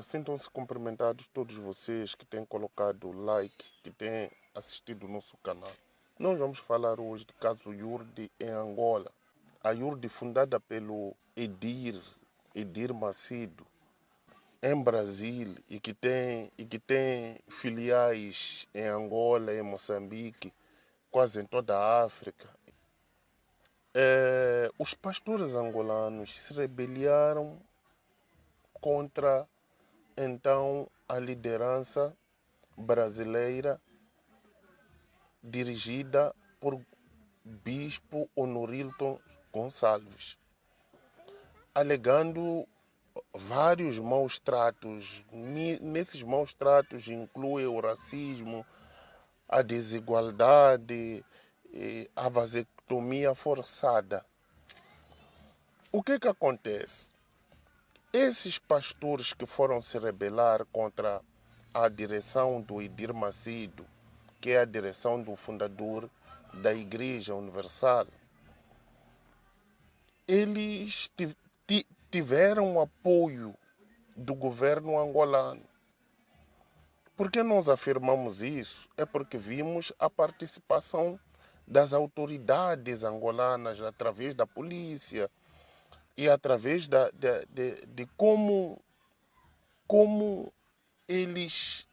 Sintam-se cumprimentados todos vocês que têm colocado like, que têm assistido o nosso canal. Nós vamos falar hoje do caso Yurdi em Angola. A Yurdi, fundada pelo Edir Macedo, em Brasil, e que tem filiais em Angola, em Moçambique, quase em toda a África. Os pastores angolanos se rebelaram contra então a liderança brasileira dirigida por Bispo Honorilton Gonçalves, alegando vários maus tratos. Nesses maus tratos inclui o racismo, a desigualdade, a vasectomia forçada. O que acontece? Esses pastores que foram se rebelar contra a direção do Edir Macedo, que é a direção do fundador da Igreja Universal, eles tiveram apoio do governo angolano. Por que nós afirmamos isso? É porque vimos a participação das autoridades angolanas através da polícia, e através de como eles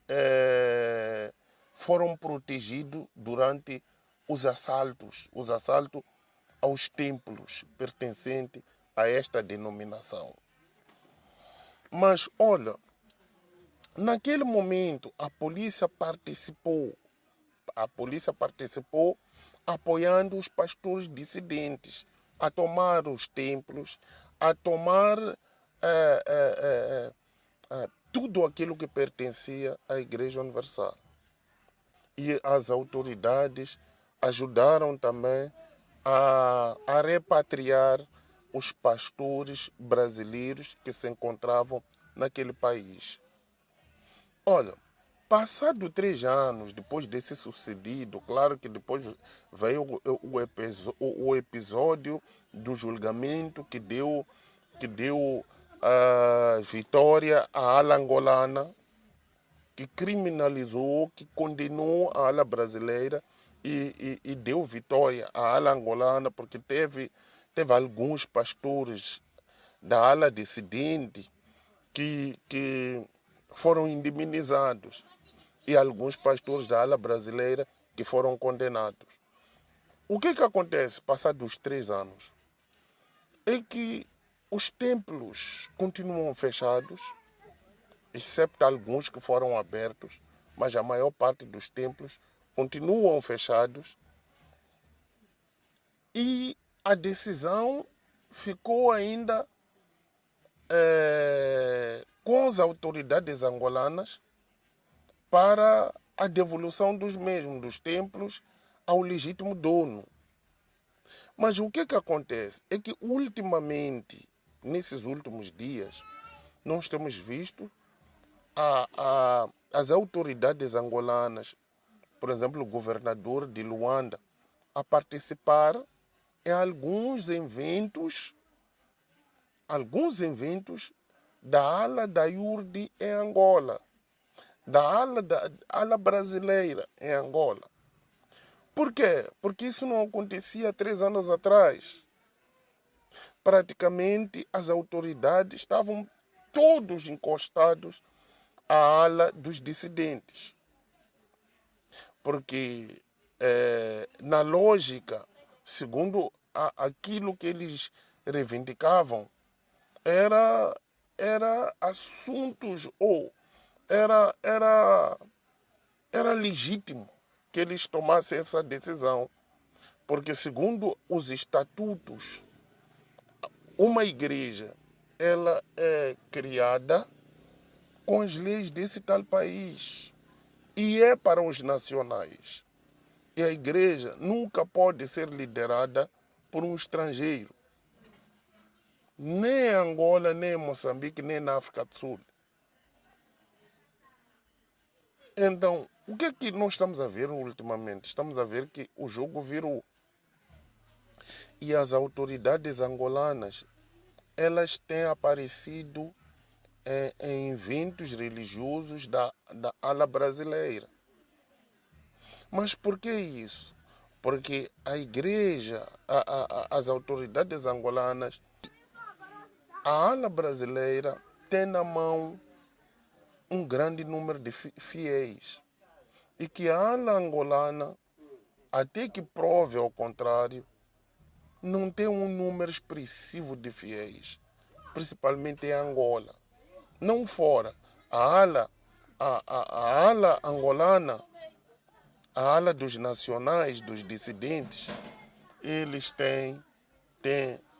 foram protegidos durante os assaltos aos templos pertencentes a esta denominação. Mas, olha, naquele momento a polícia participou apoiando os pastores dissidentes a tomar os templos, a tomar tudo aquilo que pertencia à Igreja Universal. E as autoridades ajudaram também a repatriar os pastores brasileiros que se encontravam naquele país. Olha, passado 3 anos depois desse sucedido, claro que depois veio o episódio do julgamento que deu a vitória à ala angolana, que criminalizou, que condenou a ala brasileira e deu vitória à ala angolana, porque teve alguns pastores da ala dissidente que foram indemnizados, e alguns pastores da ala brasileira que foram condenados. O que acontece passados 3 anos? É que os templos continuam fechados, exceto alguns que foram abertos, mas a maior parte dos templos continuam fechados, e a decisão ficou ainda com as autoridades angolanas para a devolução dos mesmos, dos templos, ao legítimo dono. Mas o que acontece é que ultimamente, nesses últimos dias, nós temos visto as autoridades angolanas, por exemplo, o governador de Luanda, a participar em alguns eventos da ala da Yurdi em Angola, da ala brasileira em Angola. Por quê? Porque isso não acontecia 3 anos atrás. Praticamente as autoridades estavam todos encostados à ala dos dissidentes. Porque na lógica, segundo aquilo que eles reivindicavam, era assuntos, ou era legítimo que eles tomassem essa decisão, porque segundo os estatutos, uma igreja ela é criada com as leis desse tal país e é para os nacionais. E a igreja nunca pode ser liderada por um estrangeiro, nem em Angola, nem em Moçambique, nem na África do Sul. Então, o que nós estamos a ver ultimamente? Estamos a ver que o jogo virou. E as autoridades angolanas, elas têm aparecido em eventos religiosos da ala brasileira. Mas por que isso? Porque a igreja, as autoridades angolanas, a ala brasileira tem na mão um grande número de fiéis. E que a ala angolana, até que prove ao contrário, não tem um número expressivo de fiéis, principalmente em Angola. Não fora. A ala angolana, a ala dos nacionais, dos dissidentes, eles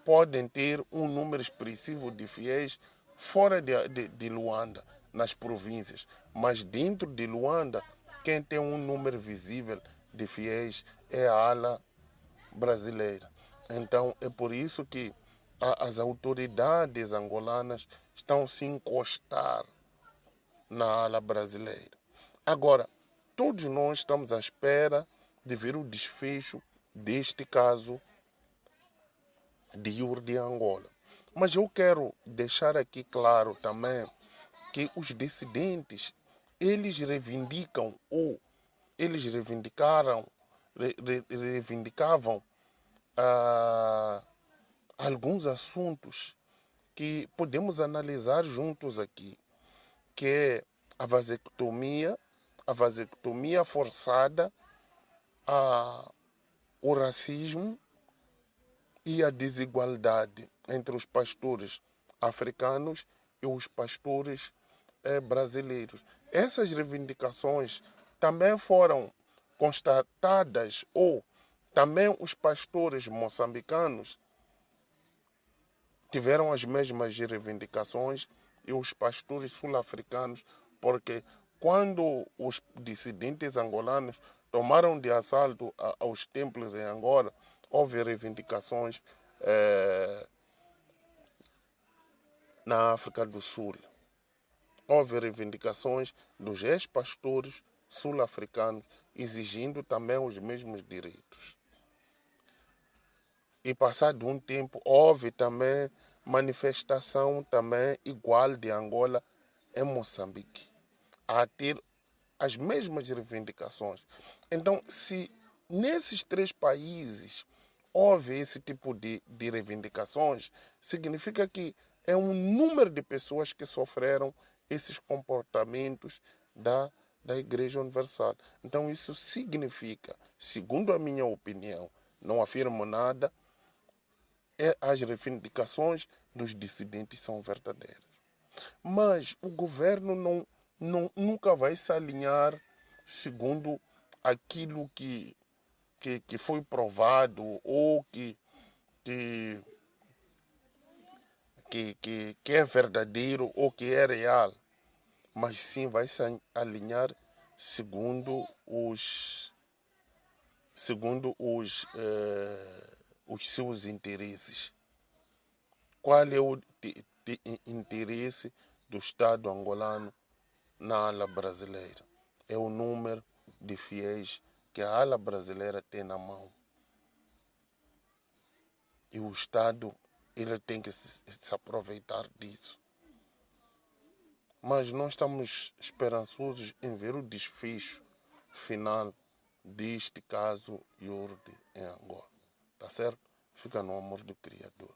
podem ter um número expressivo de fiéis fora de Luanda, nas províncias. Mas dentro de Luanda, quem tem um número visível de fiéis é a ala brasileira. Então, é por isso que as autoridades angolanas estão se encostar na ala brasileira. Agora, todos nós estamos à espera de ver o desfecho deste caso de Yuri de Angola. Mas eu quero deixar aqui claro também que os dissidentes, eles reivindicam ou eles reivindicavam alguns assuntos que podemos analisar juntos aqui, que é a vasectomia forçada, o racismo e a desigualdade entre os pastores africanos e os pastores brasileiros. Essas reivindicações também foram constatadas, ou também os pastores moçambicanos tiveram as mesmas reivindicações e os pastores sul-africanos, porque quando os dissidentes angolanos tomaram de assalto aos templos em Angola, houve reivindicações na África do Sul. Houve reivindicações dos ex-pastores sul-africanos exigindo também os mesmos direitos. E passado um tempo houve também manifestação também igual de Angola em Moçambique, a ter as mesmas reivindicações. Então, se nesses três países houve esse tipo de reivindicações, significa que é um número de pessoas que sofreram esses comportamentos da Igreja Universal. Então, isso significa, segundo a minha opinião, não afirmo nada, as reivindicações dos dissidentes são verdadeiras. Mas o governo nunca vai se alinhar segundo aquilo que foi provado ou que é verdadeiro ou que é real, mas sim vai se alinhar segundo os seus interesses. Qual é o interesse do Estado angolano na ala brasileira? É o número de fiéis que a ala brasileira tem na mão. E o Estado ele tem que se aproveitar disso. Mas nós estamos esperançosos em ver o desfecho final deste caso Yuri em Angola. Tá certo? Fica no amor do Criador.